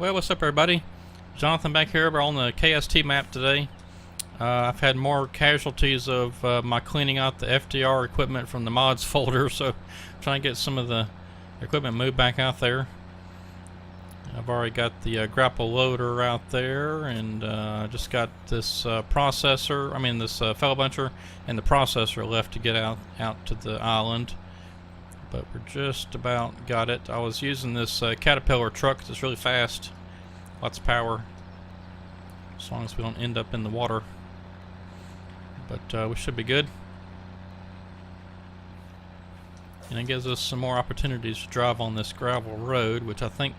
Well, what's up everybody? Jonathan back here. We're on the KST map today. I've had more casualties of my cleaning out the FDR equipment from the mods folder, so I'm trying to get some of the equipment moved back out there. I've already got the grapple loader out there, and I just got this processor, this fellow buncher and the processor left to get out to the island. But we're just about got it. I was using this Caterpillar truck. It's really fast, lots of power, as long as we don't end up in the water. But we should be good. And it gives us some more opportunities to drive on this gravel road, which I think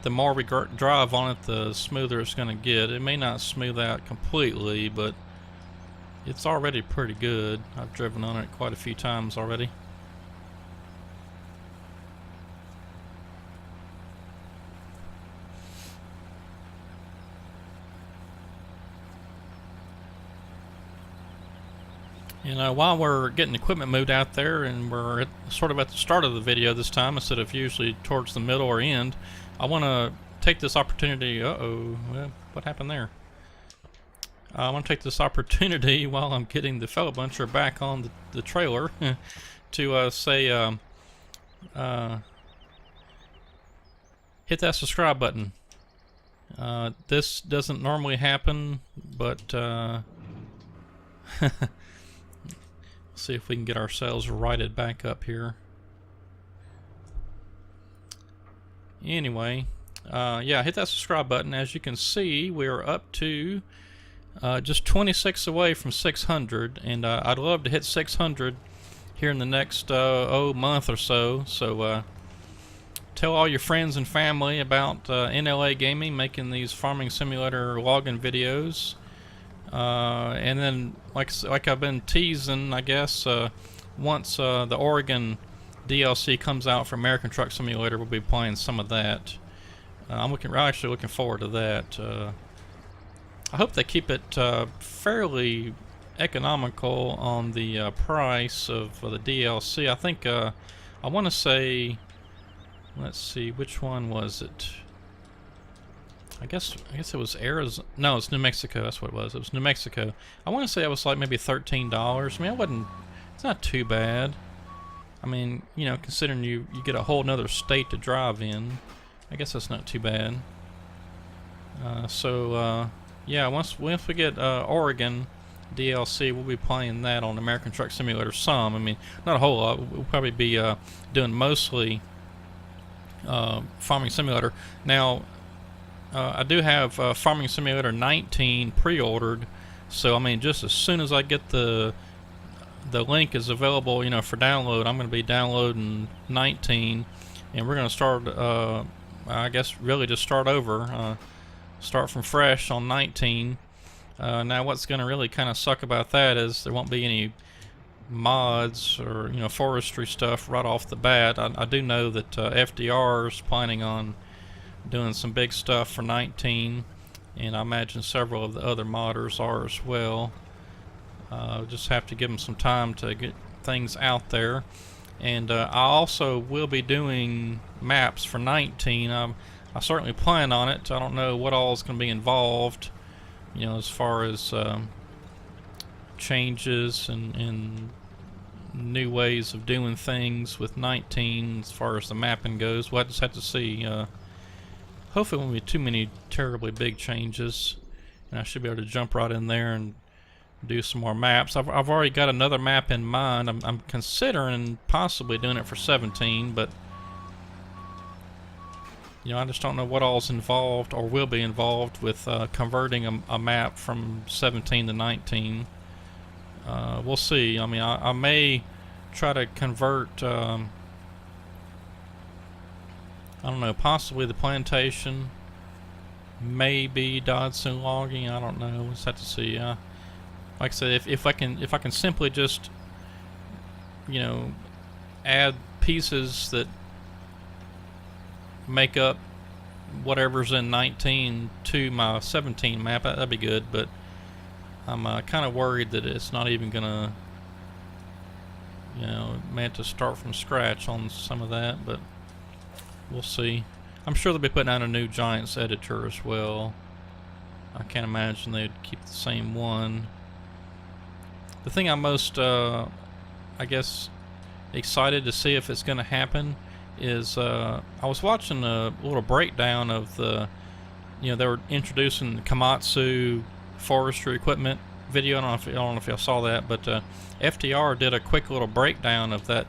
the more we drive on it, the smoother it's going to get. It may not smooth out completely, but it's already pretty good. I've driven on it quite a few times already. And while we're getting equipment moved out there, and we're sort of at the start of the video this time instead of usually towards the middle or end, I want to take this opportunity. Well, what happened there? I want to take this opportunity while I'm getting the fellow buncher back on the trailer to say, hit that subscribe button. This doesn't normally happen, but see if we can get ourselves righted back up here. Anyway, yeah, hit that subscribe button. As you can see, we're up to just 26 away from 600, and I'd love to hit 600 here in the next month or so. So tell all your friends and family about NLA Gaming making these farming simulator login videos. And then, like I've been teasing, I guess, once the Oregon DLC comes out for American Truck Simulator, we'll be playing some of that. I'm actually looking forward to that. I hope they keep it fairly economical on the price of the DLC. I think I want to say, let's see, which one was it? I guess it was Arizona. No, it's New Mexico. That's what it was. It was New Mexico. I want to say it was like maybe $13. I mean, it's not too bad. I mean, you know, considering you get a whole nother state to drive in, I guess that's not too bad. Yeah, once we get Oregon DLC, we'll be playing that on American Truck Simulator some. I mean, not a whole lot. We'll probably be doing mostly Farming Simulator. Now, I do have Farming Simulator 19 pre-ordered, so I mean, just as soon as I get the link is available, you know, for download, I'm going to be downloading 19, and we're going to start, I guess, really just start over, start from fresh on 19. Now, what's going to really kind of suck about that is there won't be any mods or, you know, forestry stuff right off the bat. I do know that FDR is planning on doing some big stuff for 19, and I imagine several of the other modders are as well. Just have to give them some time to get things out there. And I also will be doing maps for 19. I certainly plan on it. I don't know what all is going to be involved, you know, as far as changes and new ways of doing things with 19 as far as the mapping goes. We'll just have to see. Hopefully it won't be too many terribly big changes, and I should be able to jump right in there and do some more maps. I've already got another map in mind. I'm considering possibly doing it for 17, but you know, I just don't know what all's involved or will be involved with converting a map from 17 to 19. We'll see. I mean, I may try to convert I don't know, possibly the plantation, maybe Dodson logging. I don't know. We'll just have to see. Like I said, if I can simply just, you know, add pieces that make up whatever's in 19 to my 17 map, that'd be good. But I'm kind of worried that it's not even gonna, you know, meant to start from scratch on some of that, but we'll see. I'm sure they'll be putting out a new Giants editor as well. I can't imagine they'd keep the same one. The thing I'm most, I guess, excited to see if it's going to happen is I was watching a little breakdown of the, they were introducing Komatsu forestry equipment video. I don't know if y'all saw that, but FDR did a quick little breakdown of that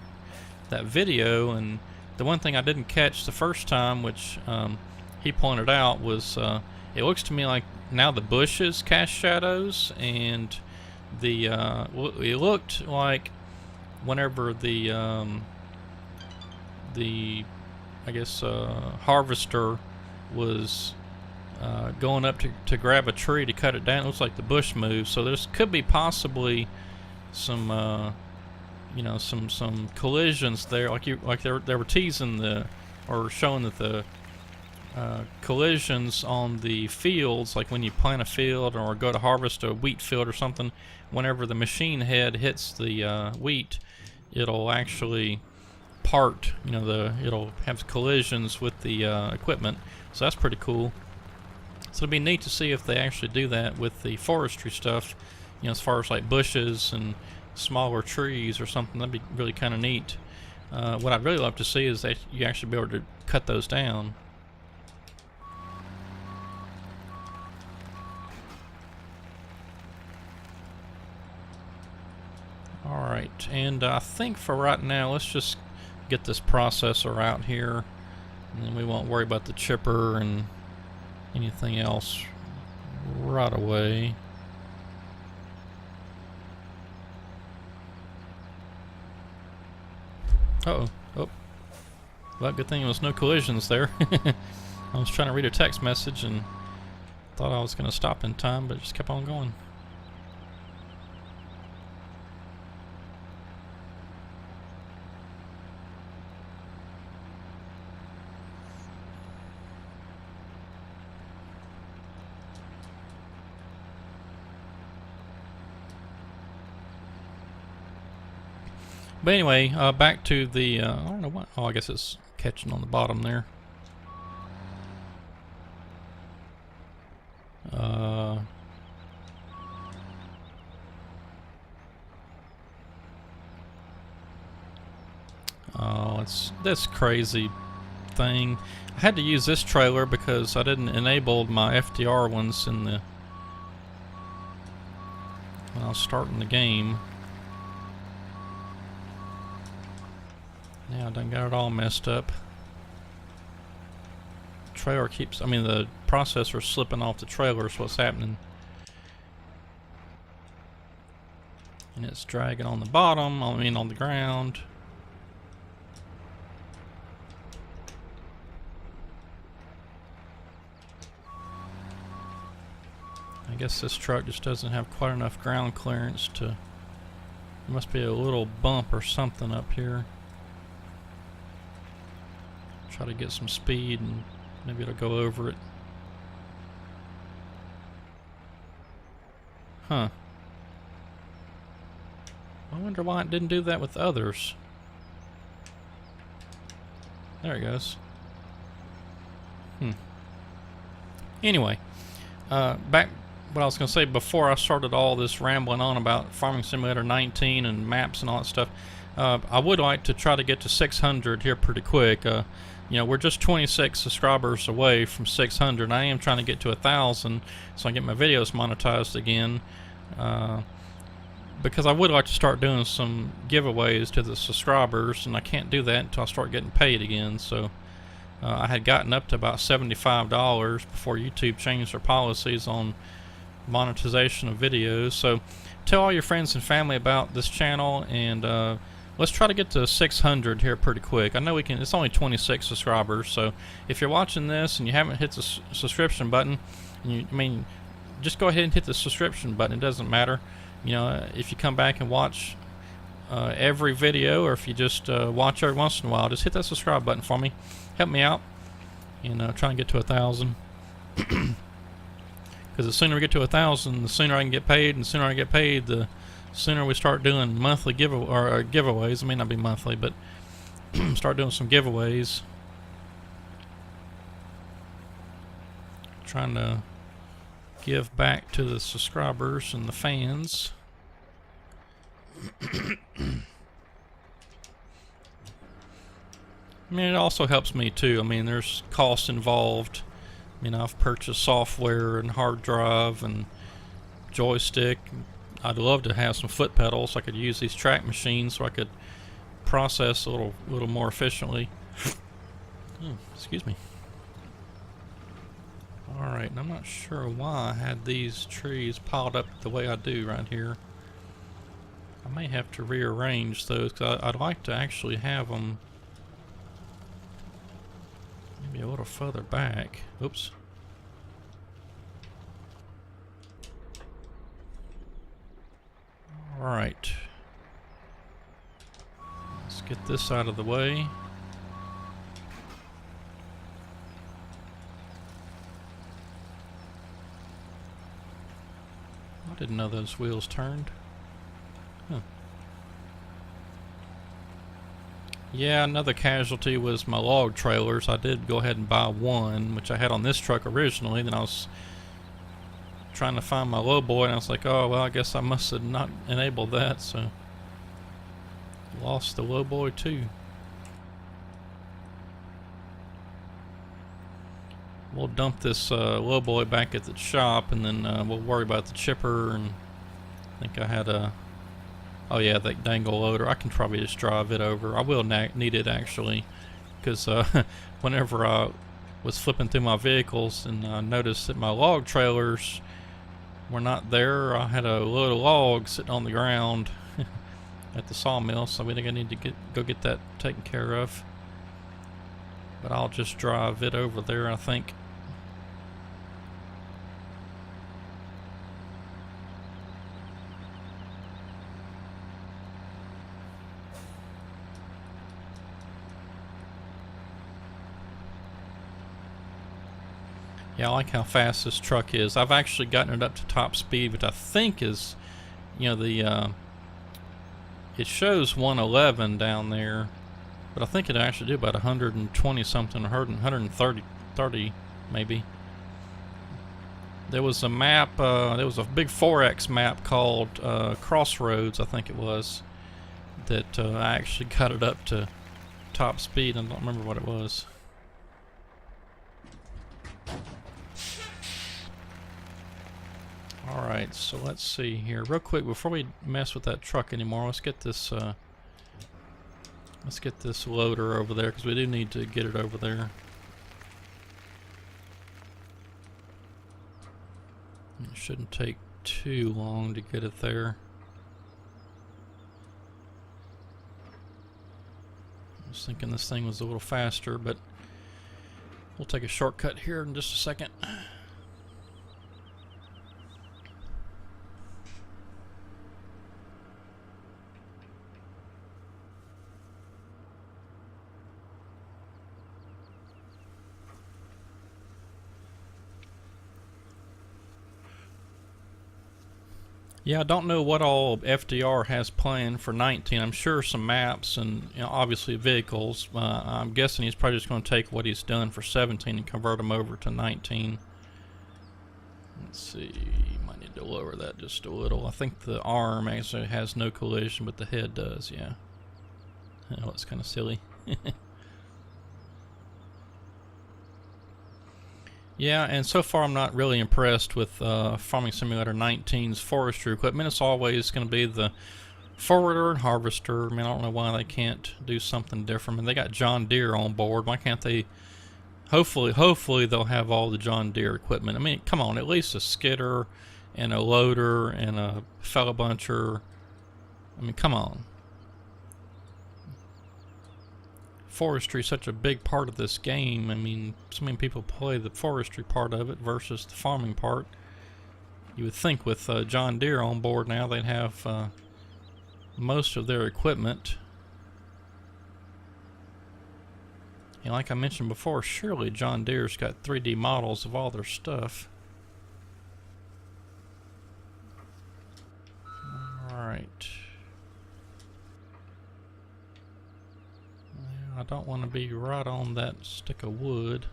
video, and the one thing I didn't catch the first time, which he pointed out, was it looks to me like now the bushes cast shadows, and it looked like whenever the I guess harvester was going up to grab a tree to cut it down, it looks like the bush moved. So there could be possibly some some collisions there, like they were teasing or showing that the collisions on the fields, like when you plant a field or go to harvest a wheat field or something, whenever the machine head hits the wheat, it'll actually part, it'll have collisions with the equipment. So that's pretty cool. So it'll be neat to see if they actually do that with the forestry stuff, as far as like bushes and smaller trees or something. That'd be really kind of neat. What I'd really love to see is that you actually be able to cut those down. Alright, and I think for right now, let's just get this processor out here, and then we won't worry about the chipper and anything else right away. Uh-oh. Oh. Well, good thing there was no collisions there. I was trying to read a text message and thought I was going to stop in time, but it just kept on going. But anyway, back to the, I don't know what, I guess it's catching on the bottom there. Oh, it's this crazy thing. I had to use this trailer because I didn't enable my FDR ones when I was starting the game. Now I done got it all messed up. Trailer the processor's slipping off the trailer is what's happening. And it's dragging on the bottom, on the ground. I guess this truck just doesn't have quite enough ground clearance to... There must be a little bump or something up here. Try to get some speed and maybe it'll go over it. Huh. I wonder why it didn't do that with others. There it goes. Anyway, back what I was going to say before I started all this rambling on about Farming Simulator 19 and maps and all that stuff. I would like to try to get to 600 here pretty quick. We're just 26 subscribers away from 600. I am trying to get to 1,000 so I can get my videos monetized again. Because I would like to start doing some giveaways to the subscribers, and I can't do that until I start getting paid again. So I had gotten up to about $75 before YouTube changed their policies on monetization of videos. So tell all your friends and family about this channel, and let's try to get to 600 here pretty quick. I know we can. It's only 26 subscribers, so if you're watching this and you haven't hit the subscription button, just go ahead and hit the subscription button. It doesn't matter. If you come back and watch every video, or if you just watch every once in a while, just hit that subscribe button for me. Help me out, and try and get to 1,000. Because the sooner we get to 1,000, the sooner I can get paid, and the sooner I get paid, the sooner we start doing monthly giveaways. It may not be monthly, but start doing some giveaways. trying to give back to the subscribers and the fans. I mean, it also helps me too. I mean, there's costs involved. I mean, I've purchased software and hard drive and joystick. I'd love to have some foot pedals. I could use these track machines so I could process a little more efficiently. Oh, excuse me. Alright, and I'm not sure why I had these trees piled up the way I do right here. I may have to rearrange those because I'd like to actually have them maybe a little further back. Oops. Alright. Let's get this out of the way. I didn't know those wheels turned. Huh. Yeah, another casualty was my log trailers. I did go ahead and buy one, which I had on this truck originally. Then I was trying to find my low boy, and I was like, oh, well, I guess I must have not enabled that, so lost the low boy too. We'll dump this low boy back at the shop, and then we'll worry about the chipper. And I think I had a, oh yeah, that dangle loader. I can probably just drive it over. I will need it actually, because whenever I was flipping through my vehicles and I noticed that my log trailers were not there, I had a load of logs sitting on the ground at the sawmill, so I think I need to go get that taken care of. But I'll just drive it over there, I think. Yeah, I like how fast this truck is. I've actually gotten it up to top speed, which I think is, you know, the it shows 111 down there, but I think it actually do about 120 something, 130 maybe. There was a map, there was a big 4X map called Crossroads, I think it was, that I actually got it up to top speed. I don't remember what it was. Alright, so let's see here. Real quick, before we mess with that truck anymore, let's get this loader over there, because we do need to get it over there. It shouldn't take too long to get it there. I was thinking this thing was a little faster, but we'll take a shortcut here in just a second. Yeah, I don't know what all FDR has planned for 19. I'm sure some maps and, you know, obviously vehicles. I'm guessing he's probably just going to take what he's done for 17 and convert them over to 19. Let's see, might need to lower that just a little. I think the arm actually has no collision, but the head does, yeah. Oh, it's kind of silly. Yeah, and so far I'm not really impressed with Farming Simulator 19's forestry equipment. It's always going to be the forwarder and harvester. I mean, I don't know why they can't do something different. I mean, they got John Deere on board. Why can't they? Hopefully they'll have all the John Deere equipment. I mean, come on, at least a skidder and a loader and a fellow buncher. I mean, come on. Forestry is such a big part of this game. I mean, so many people play the forestry part of it versus the farming part. You would think with John Deere on board now, they'd have most of their equipment. And like I mentioned before, surely John Deere's got 3D models of all their stuff. Alright. I don't want to be right on that stick of wood.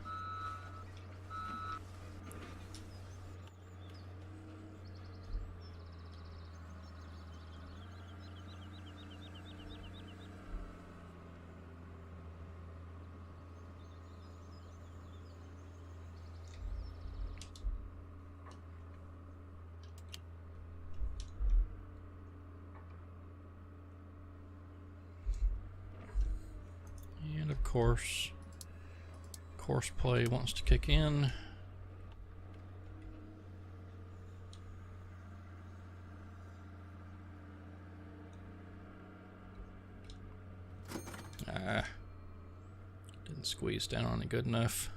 course. Course play wants to kick in. Didn't squeeze down on it good enough.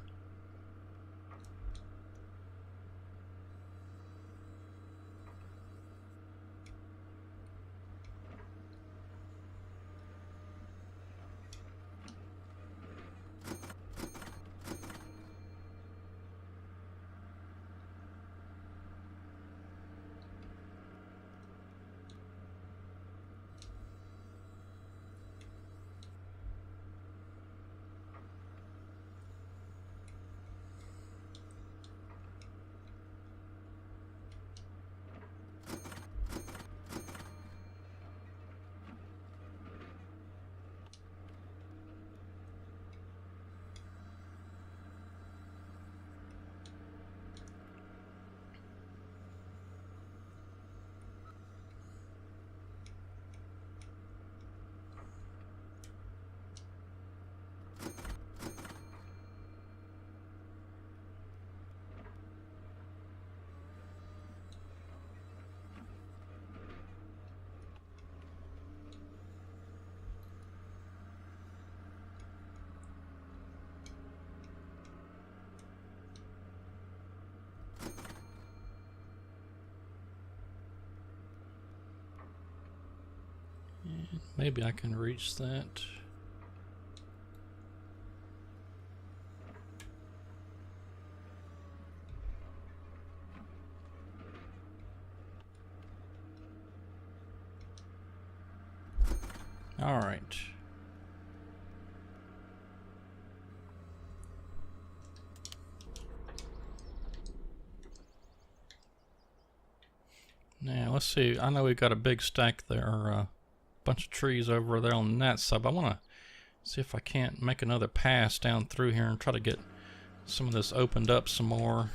Maybe I can reach that. All right. Now let's see. I know we've got a big stack there. Bunch of trees over there on that side, but I want to see if I can't make another pass down through here and try to get some of this opened up some more.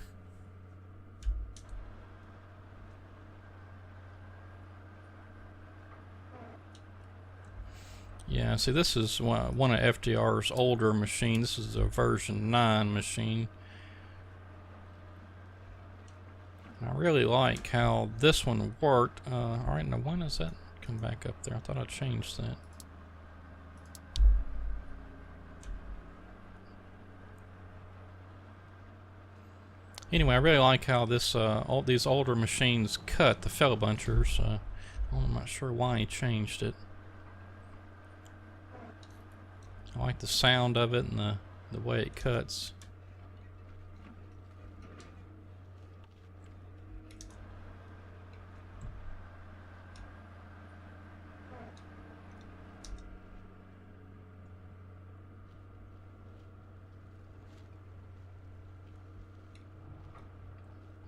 Yeah, see, this is one of FDR's older machines. This is a version 9 machine. I really like how this one worked. Alright, now when does that come back up there? I thought I changed that. Anyway, I really like how this all these older machines cut the fellow bunchers. I'm not sure why he changed it. I like the sound of it and the way it cuts.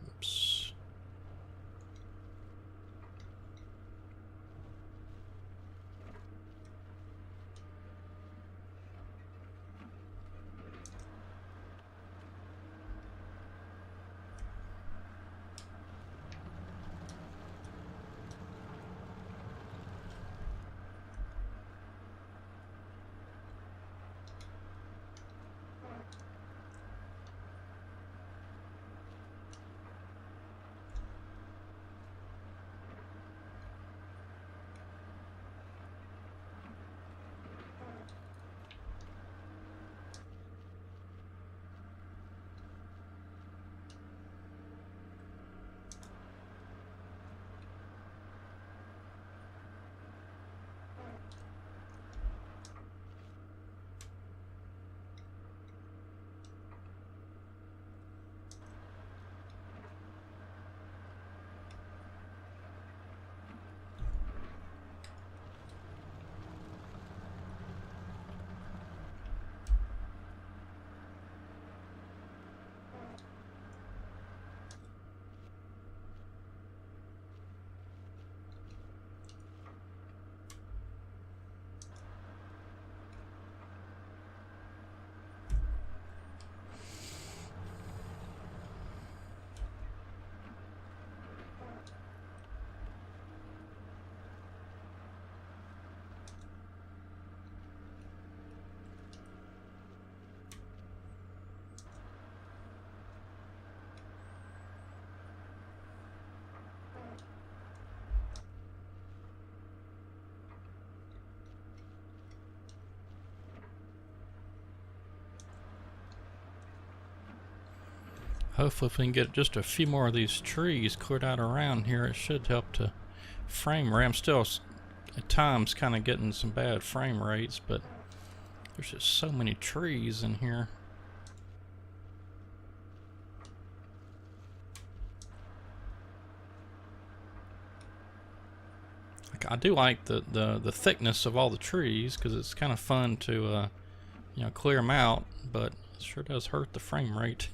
Oops. Hopefully if we can get just a few more of these trees cleared out around here, it should help to frame rate. I'm still at times kind of getting some bad frame rates, but there's just so many trees in here. I do like the thickness of all the trees because it's kind of fun to you know, clear them out, but it sure does hurt the frame rate.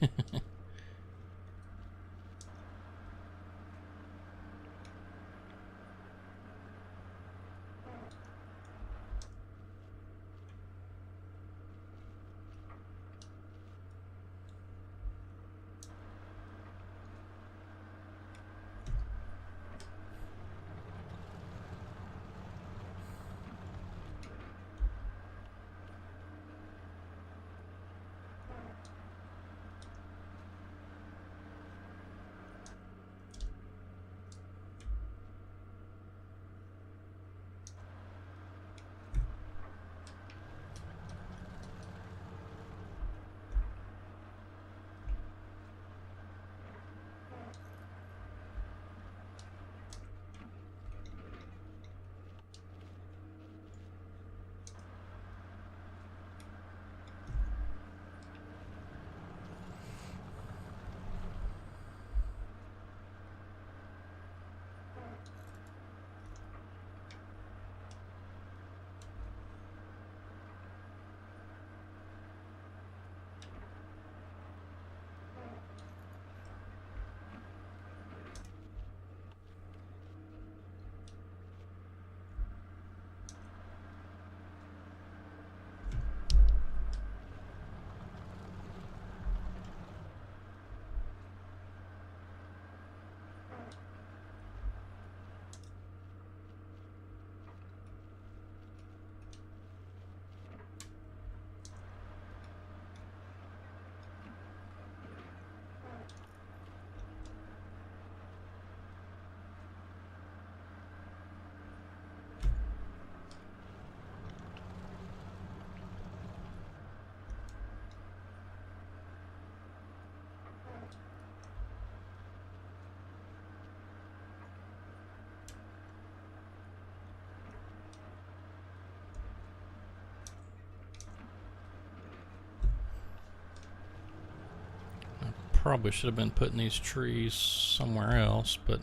Probably should have been putting these trees somewhere else, but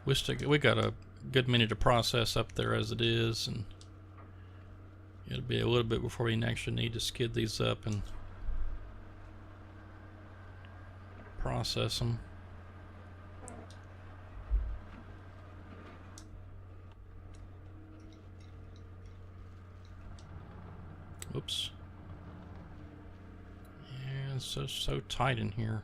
we got a good many to process up there as it is, and it'll be a little bit before we actually need to skid these up and process them. Oops. Yeah, it's so tight in here.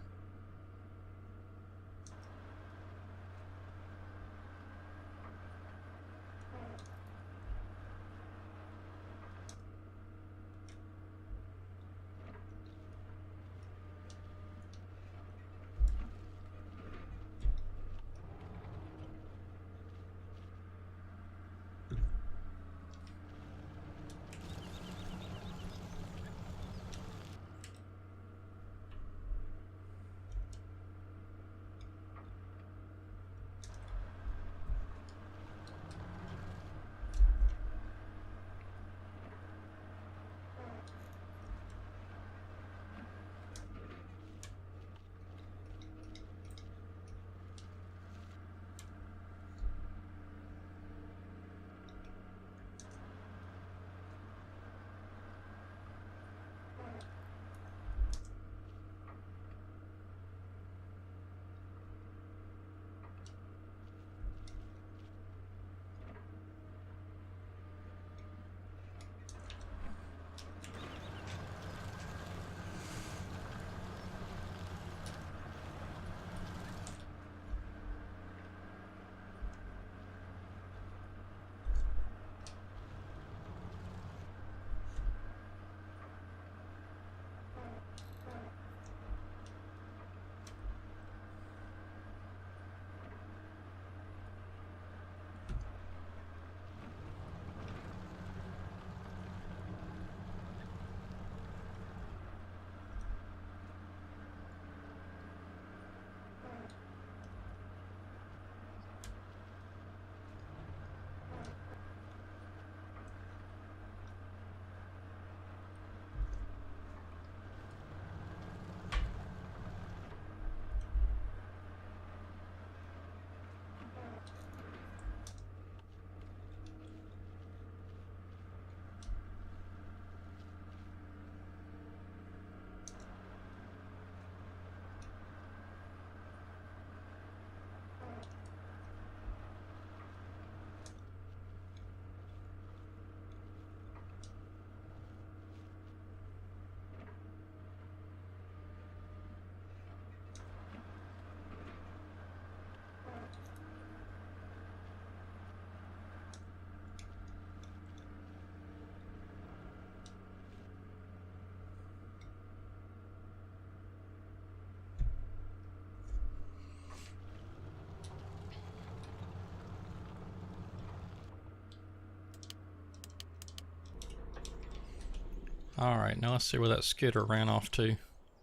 Alright, now let's see where that skidder ran off to.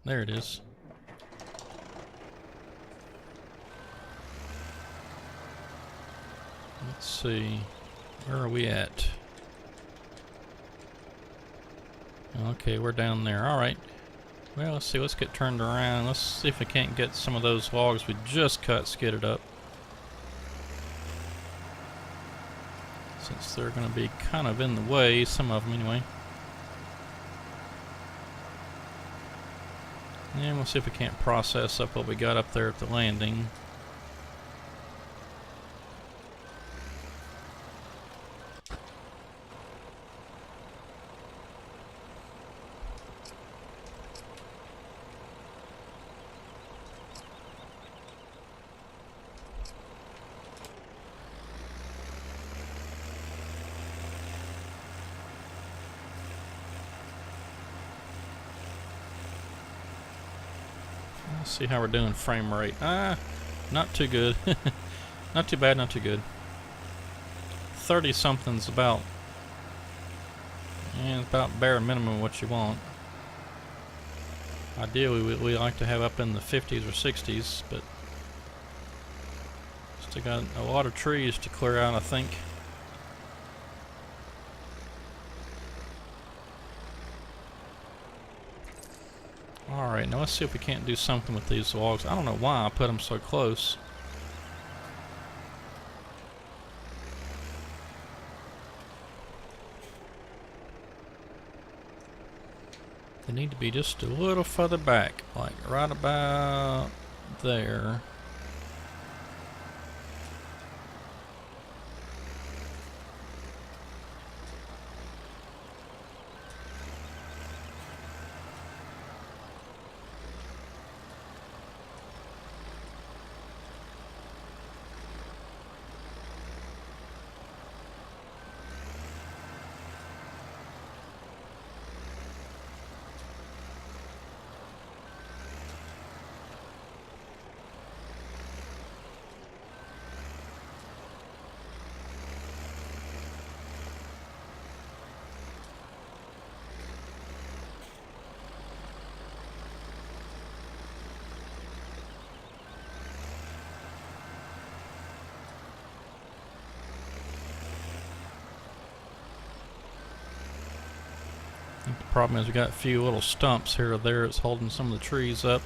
There it is. Let's see. Where are we at? Okay, we're down there. Alright. Well, let's see. Let's get turned around. Let's see if we can't get some of those logs we just cut skidded up. Since they're going to be kind of in the way, some of them anyway. And we'll see if we can't process up what we got up there at the landing. Let's see how we're doing frame rate. Not too good. Not too bad, not too good. 30 something's about, about bare minimum what you want. Ideally we like to have up in the 50s or 60s, but still got a lot of trees to clear out, I think. Alright, now let's see if we can't do something with these logs. I don't know why I put them so close. They need to be just a little further back, like right about there. I think the problem is we got a few little stumps here or there. It's holding some of the trees up.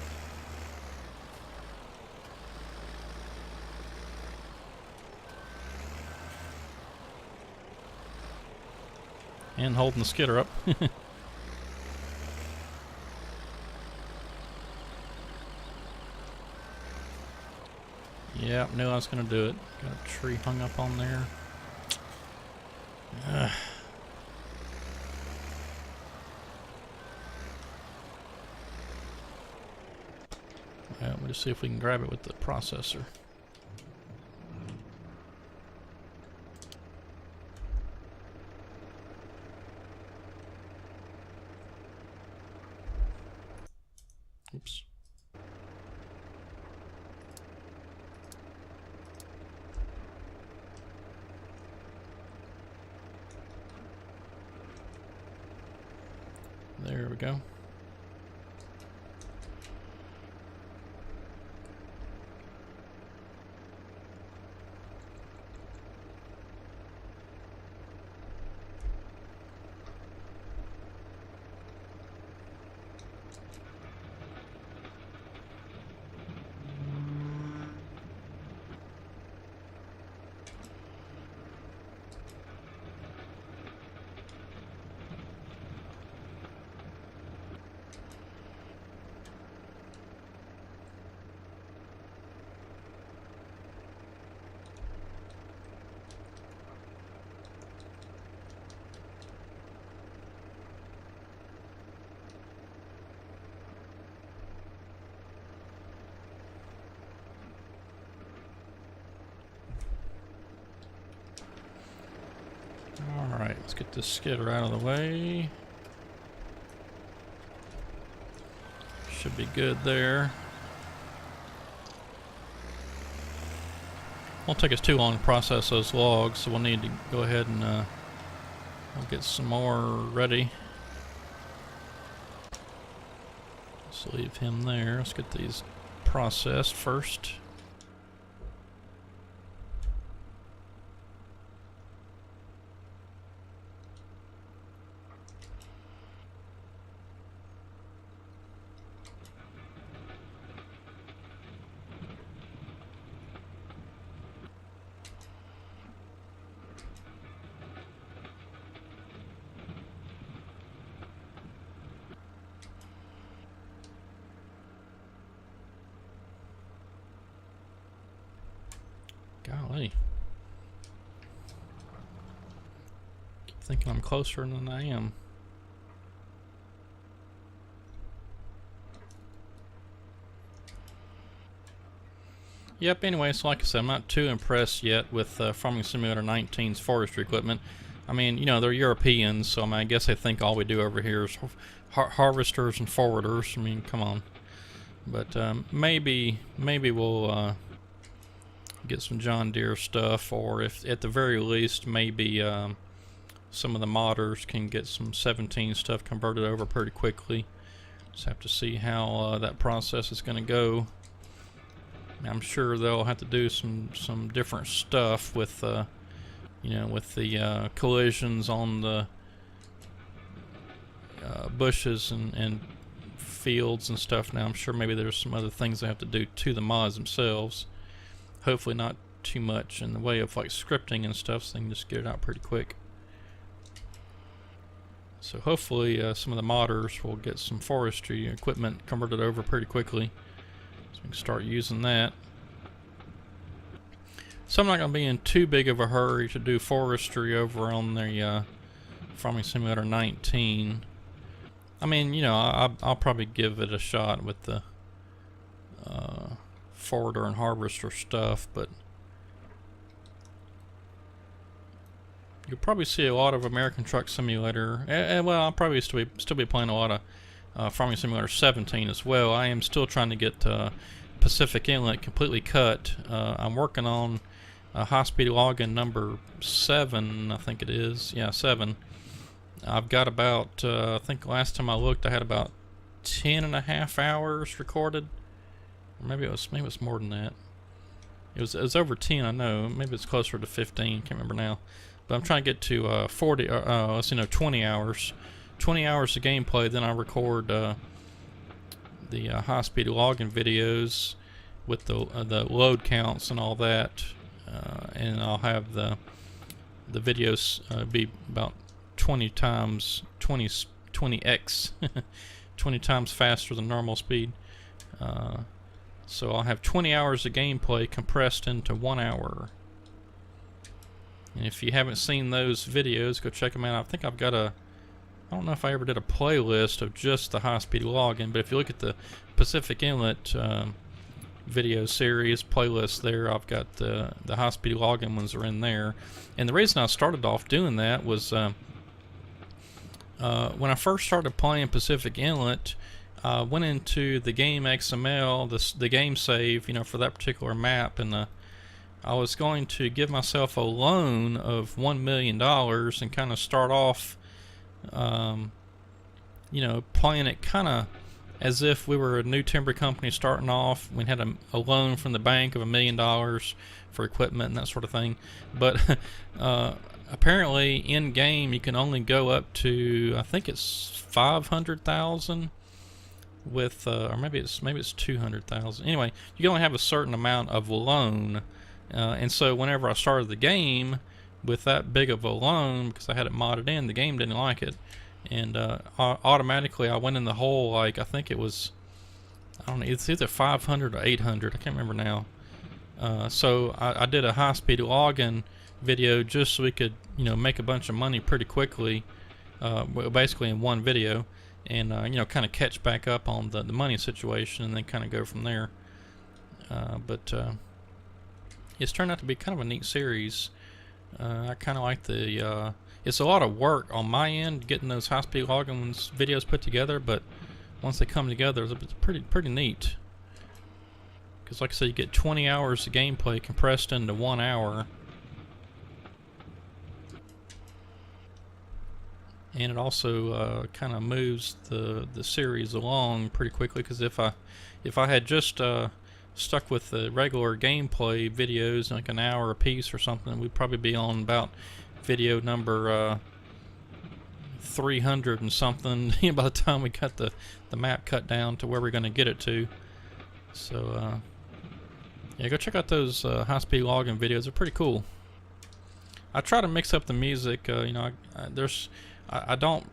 And holding the skidder up. Yeah, knew I was going to do it. Got a tree hung up on there. Well, we'll just see if we can grab it with the processor. Oops. There we go. Alright, let's get this skidder out of the way. Should be good there. Won't take us too long to process those logs, so we'll need to go ahead and we'll get some more ready. Let's leave him there. Let's get these processed first. Golly. Keep thinking I'm closer than I am. Yep, anyway, so like I said, I'm not too impressed yet with Farming Simulator 19's forestry equipment. I mean, you know, they're Europeans, so I mean, I guess they think all we do over here is harvesters and forwarders. I mean, come on. But maybe we'll get some John Deere stuff, or if at the very least maybe some of the modders can get some 17 stuff converted over pretty quickly. Just have to see how that process is going to go. I'm sure they'll have to do some different stuff with you know, with the collisions on the bushes and fields and stuff. Now I'm sure maybe there's some other things they have to do to the mods themselves. Hopefully not too much in the way of like scripting and stuff, so they can just get it out pretty quick. So hopefully some of the modders will get some forestry equipment converted over pretty quickly, so we can start using that. So I'm not going to be in too big of a hurry to do forestry over on the Farming Simulator 19. I mean, you know, I'll probably give it a shot with the forwarder and harvester stuff, but you'll probably see a lot of American Truck Simulator. Well, I'll probably still be playing a lot of Farming Simulator 17 as well. I am still trying to get Pacific Inlet completely cut. I'm working on high-speed login number 7, I think it is. Yeah, 7. I've got about, I think last time I looked, I had about 10.5 hours recorded. Or maybe it was more than that. It was over 10, I know. Maybe it's closer to 15. Can't remember now. But I'm trying to get to 20 hours. 20 hours of gameplay. Then I record the high-speed login videos with the load counts and all that, and I'll have the videos be about 20x 20 times faster than normal speed. So I'll have 20 hours of gameplay compressed into 1 hour. And if you haven't seen those videos, go check them out. I think I've got I don't know if I ever did a playlist of just the high-speed login, but if you look at the Pacific Inlet video series playlist there, I've got the high-speed login ones are in there. And the reason I started off doing that was when I first started playing Pacific Inlet, I went into the game XML, the game save, you know, for that particular map, and I was going to give myself a loan of $1 million and kind of start off, you know, playing it kind of as if we were a new timber company starting off. We had a loan from the bank of $1 million for equipment and that sort of thing. But apparently in game you can only go up to, I think it's 500,000 with, or maybe it's 200,000. Anyway, you can only have a certain amount of loan, and so whenever I started the game with that big of a loan, because I had it modded in, the game didn't like it, and automatically I went in the hole. Like I think it was, I don't know, it's either 500 or 800. I can't remember now. So I did a high-speed login video just so we could, you know, make a bunch of money pretty quickly, basically in one video, and you know, kind of catch back up on the money situation, and then kind of go from there. But it's turned out to be kind of a neat series. I kind of like the. It's a lot of work on my end getting those high-speed login videos put together, but once they come together, it's pretty neat. Because, like I said, you get 20 hours of gameplay compressed into 1 hour. and it also kind of moves the series along pretty quickly. Because if I had just stuck with the regular gameplay videos, like an hour a piece or something, we'd probably be on about video number 300 and something by the time we got the map cut down to where we're going to get it to. So yeah, go check out those high-speed logging videos. They're pretty cool. I try to mix up the music. You know, I don't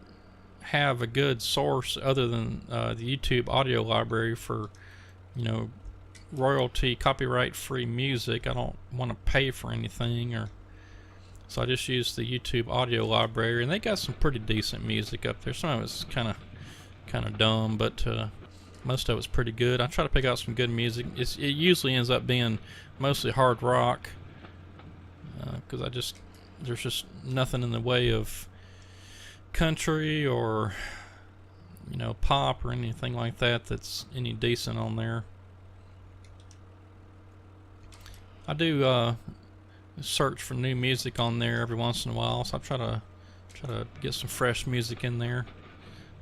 have a good source other than the YouTube audio library for, you know, royalty, copyright-free music. I don't want to pay for anything, or so I just use the YouTube audio library, and they got some pretty decent music up there. Some of it's kind of dumb, but most of it's pretty good. I try to pick out some good music. It usually ends up being mostly hard rock, because there's just nothing in the way of country or, you know, pop or anything like that that's any decent on there. I do search for new music on there every once in a while, so I try to get some fresh music in there.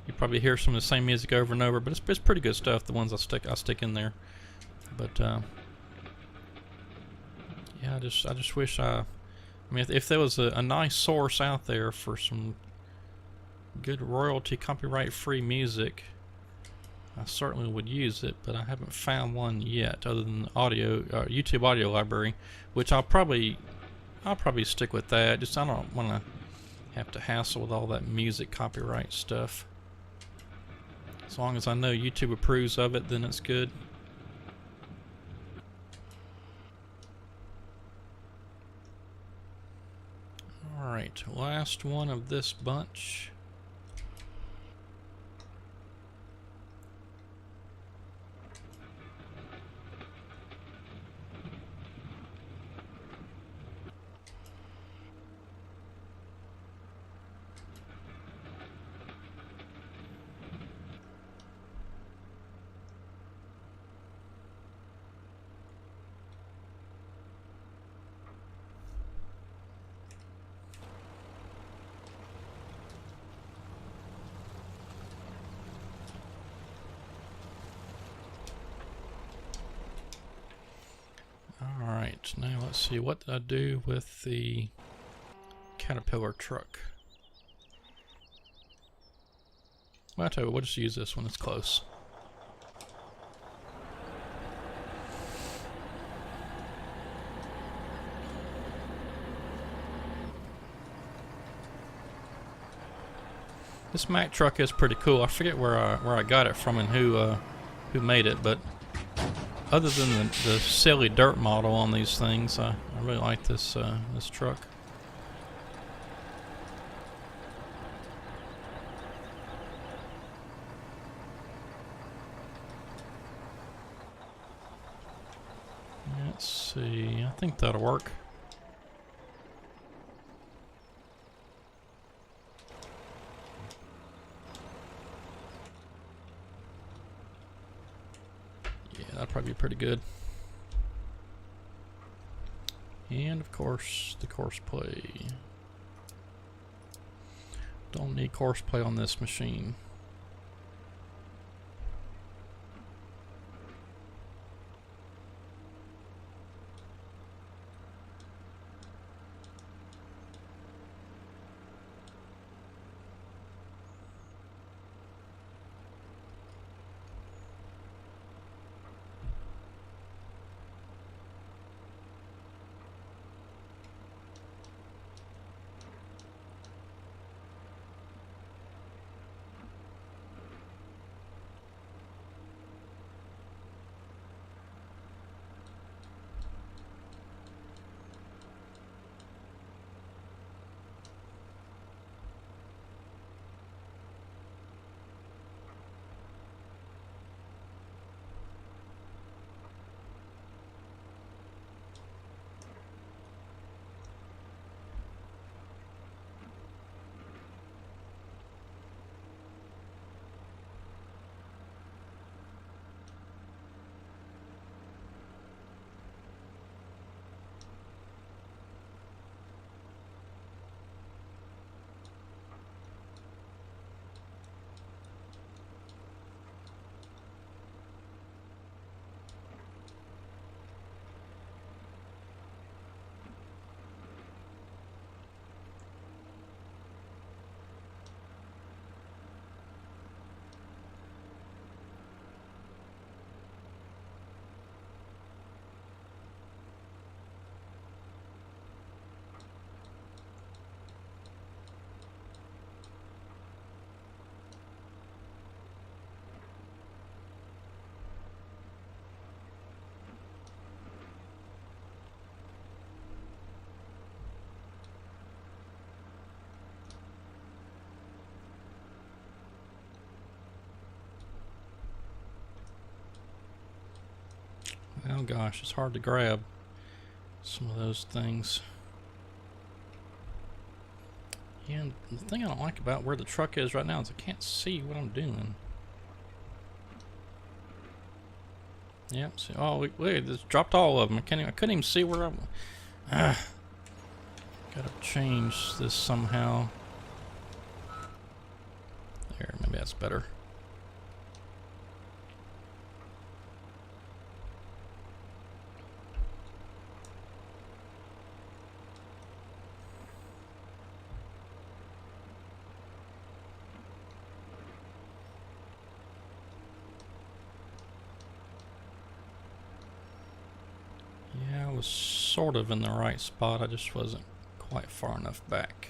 You probably hear some of the same music over and over, but it's pretty good stuff. The ones I stick in there. But yeah, I just wish I mean, if there was a nice source out there for some good royalty, copyright-free music, I certainly would use it, but I haven't found one yet, other than audio, YouTube audio library, which I'll probably stick with that. Just I don't want to have to hassle with all that music copyright stuff. As long as I know YouTube approves of it, then it's good. Alright, last one of this bunch. Alright, now let's see, what did I do with the Caterpillar truck? Well, I'll tell you what, we'll just use this one, it's close. This Mack truck is pretty cool. I forget where I got it from and who made it, but other than the silly dirt model on these things, I really like this this truck. Let's see, I think that'll work. That'd probably be pretty good. And of course, the course play. Don't need course play on this machine. Oh gosh, it's hard to grab some of those things. Yeah, and the thing I don't like about where the truck is right now is I can't see what I'm doing. Yep, see, oh, look, it dropped all of them. I couldn't even see where I... Gotta change this somehow. There, maybe that's better. Yeah, I was sort of in the right spot, I just wasn't quite far enough back.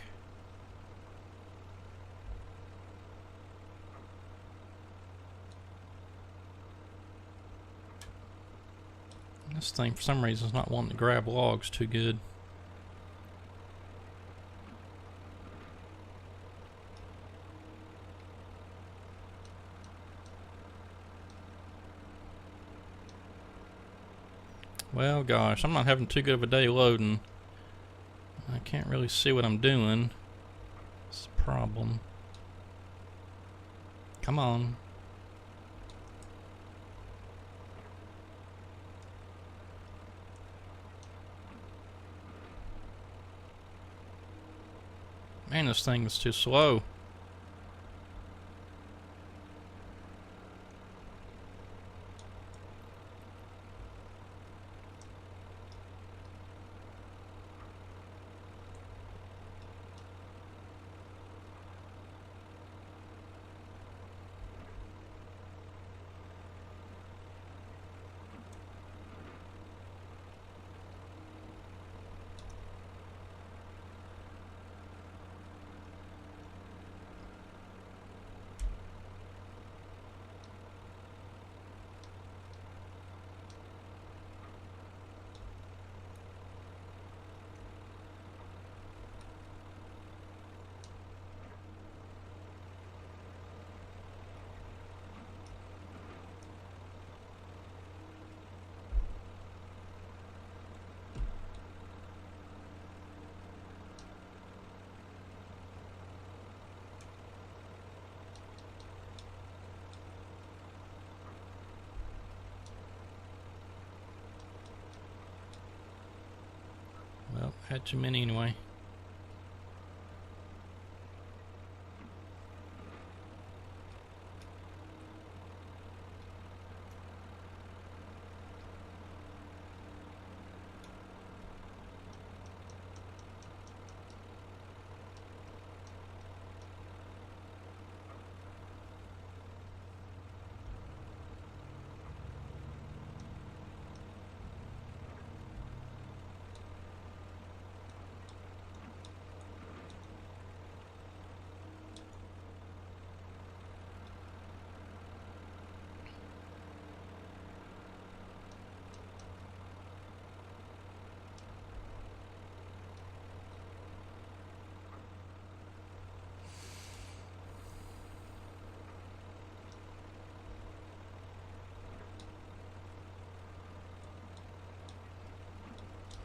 This thing, for some reason, is not wanting to grab logs too good. Well, gosh, I'm not having too good of a day loading. I can't really see what I'm doing. That's the problem. Come on. Man, this thing is too slow. Well, had too many anyway.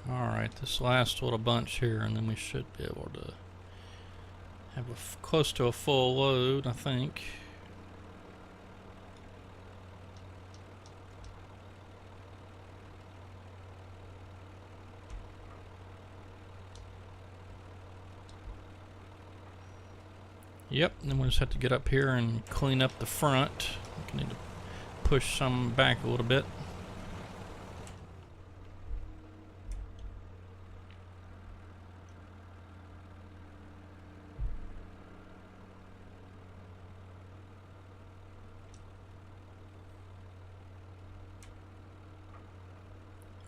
Alright, this last little bunch here, and then we should be able to have close to a full load, I think. Yep, and then we'll just have to get up here and clean up the front. We need to push some back a little bit.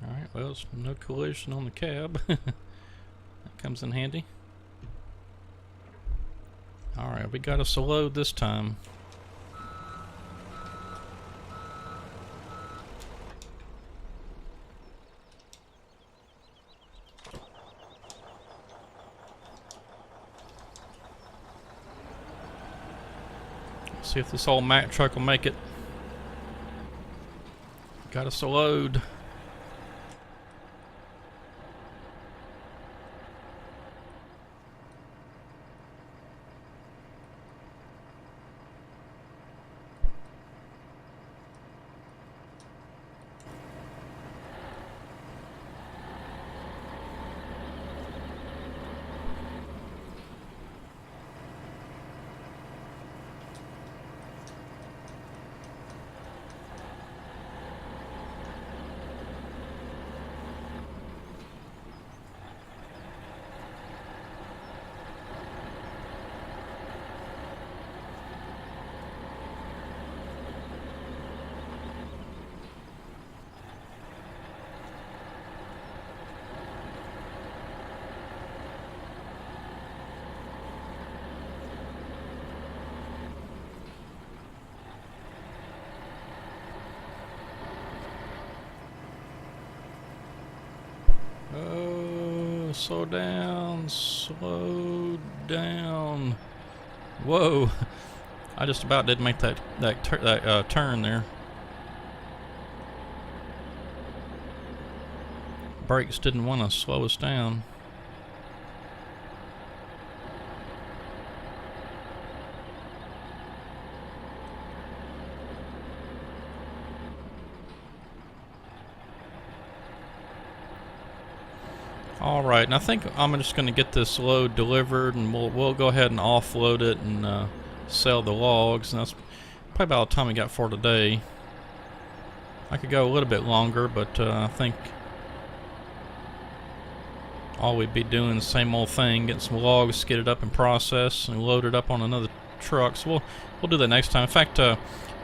Alright, well, there's no collision on the cab. That comes in handy. Alright, we got us a load this time. Let's see if this old Mack truck will make it. Got us a load. slow down, slow down. Whoa! I just about did make that turn there. Brakes didn't want to slow us down. Alright, and I think I'm just going to get this load delivered, and we'll go ahead and offload it and sell the logs, and that's probably about all the time we got for today. I could go a little bit longer, but I think all we'd be doing is the same old thing, getting some logs skidded up and processed and loaded up on another truck. So we'll do that next time. In fact,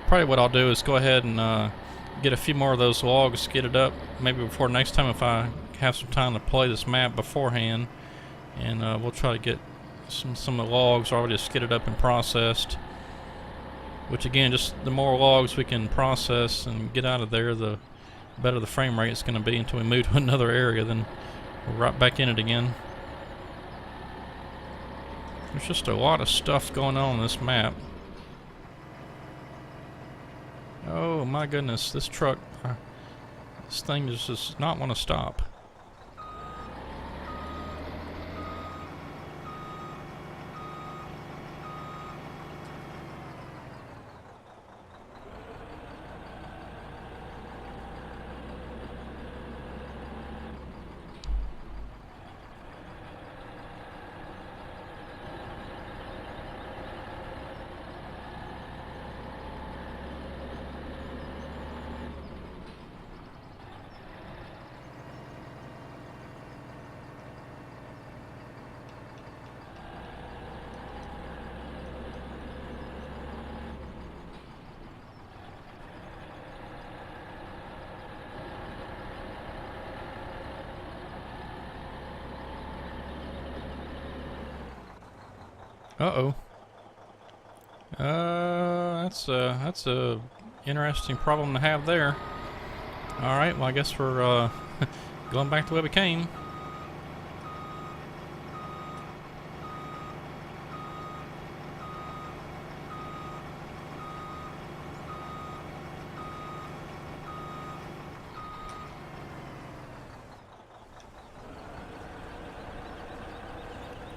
probably what I'll do is go ahead and get a few more of those logs skidded up, maybe before next time if I have some time to play this map beforehand, and we'll try to get some of the logs already skidded up and processed, which again, just the more logs we can process and get out of there, the better the frame rate is going to be until we move to another area. Then we're right back in it again. There's just a lot of stuff going on this map. Oh my goodness, this truck, this thing just does not want to stop. Uh-oh. That's a interesting problem to have there. Alright, well I guess we're going back the way we came.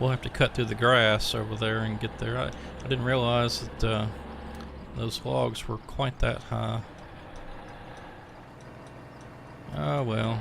We'll have to cut through the grass over there and get there. I didn't realize that those logs were quite that high. Oh well.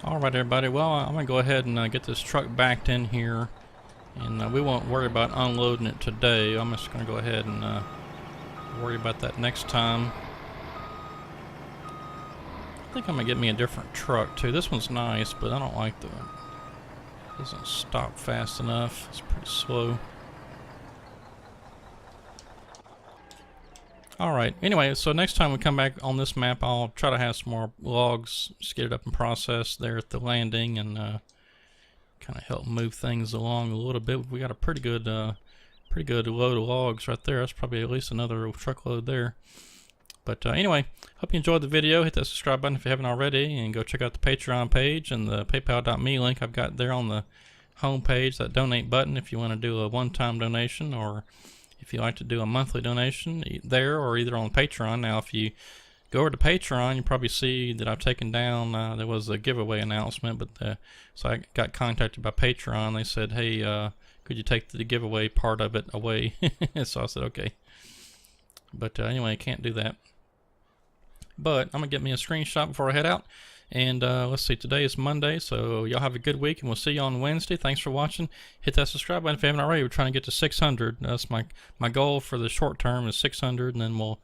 Alright everybody, well I'm going to go ahead and get this truck backed in here, and we won't worry about unloading it today. I'm just going to go ahead and worry about that next time. I think I'm going to get me a different truck too. This one's nice, but I don't like it doesn't stop fast enough. It's pretty slow. Alright, anyway, so next time we come back on this map, I'll try to have some more logs skidded up and processed there at the landing, and kind of help move things along a little bit. We got a pretty good load of logs right there. That's probably at least another truckload there. But anyway, hope you enjoyed the video. Hit that subscribe button if you haven't already, and go check out the Patreon page and the paypal.me link I've got there on the home page, that donate button, if you want to do a one-time donation, or if you like to do a monthly donation there, or either on Patreon. Now, if you go over to Patreon, you probably see that I've taken down, there was a giveaway announcement, but so I got contacted by Patreon. They said, hey, could you take the giveaway part of it away? So I said, okay. But anyway, I can't do that. But I'm going to get me a screenshot before I head out. And let's see, today is Monday, so y'all have a good week, and we'll see you on Wednesday. Thanks for watching. Hit that subscribe button if you haven't already. We're trying to get to 600. That's my goal for the short term is 600, and then we'll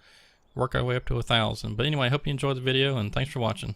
work our way up to 1,000. But anyway, I hope you enjoyed the video, and thanks for watching.